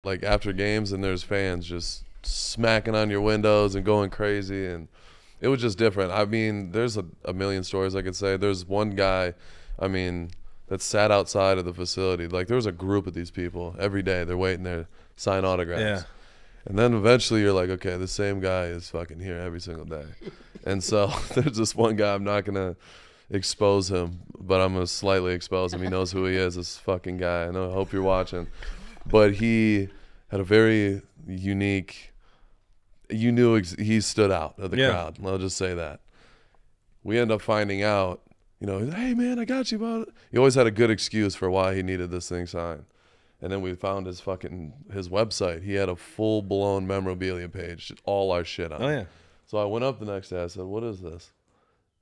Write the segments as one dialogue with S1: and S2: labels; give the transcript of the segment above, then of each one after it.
S1: like after games, and there's fans just smacking on your windows and going crazy, and it was just different. I mean, there's a million stories I could say. There's one guy, I mean, that sat outside of the facility. Like, there was a group of these people every day. They're waiting there to sign autographs.
S2: Yeah.
S1: And then eventually you're like, okay, the same guy is fucking here every single day. And so there's this one guy, I'm not going to expose him, but I'm going to slightly expose him. He knows who he is, this fucking guy. I hope you're watching. But he had a very unique, you knew he stood out of the crowd. I'll just say that. We end up finding out, you know, hey, man, I got you about it. He always had a good excuse for why he needed this thing signed. And then we found his website. He had a full-blown memorabilia page, all our shit on it.
S2: Oh, yeah.
S1: So I went up the next day. I said, what is this?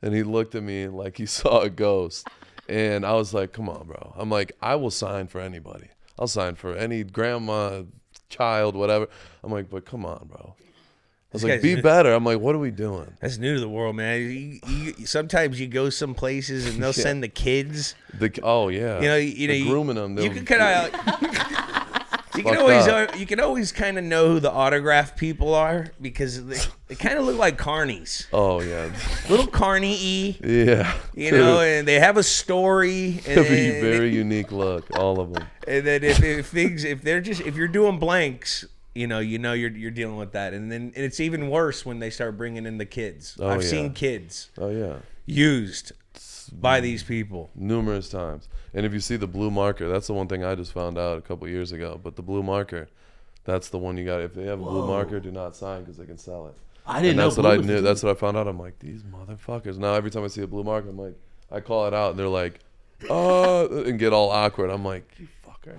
S1: And he looked at me like he saw a ghost. And I was like, come on, bro. I'm like, I will sign for anybody. I'll sign for any grandma, child, whatever. I'm like, but come on, bro. I was like, be better. I'm like, what are we doing?
S2: That's new to the world, man. Sometimes you go some places and they'll send the kids.
S1: Oh yeah,
S2: you know,
S1: grooming them.
S2: You can kind of, you can always kind of know who the autograph people are because they kind of look like carnies.
S1: Oh yeah,
S2: little carny-y.
S1: Yeah,
S2: you know, and they have a story. And
S1: very unique look, all of them.
S2: And then if you're doing blanks. You know you're dealing with that, and it's even worse when they start bringing in the kids. I've seen kids.
S1: Oh yeah.
S2: Used by these people
S1: numerous times. And if you see the blue marker, that's the one thing I just found out a couple years ago. But the blue marker, that's the one you got. If they have a blue marker, do not sign because they can sell it.
S3: I didn't know.
S1: That's what I knew. That's what I found out. I'm like, these motherfuckers. Now every time I see a blue marker, I'm like, I call it out, and they're like, and get all awkward. I'm like, you fucker.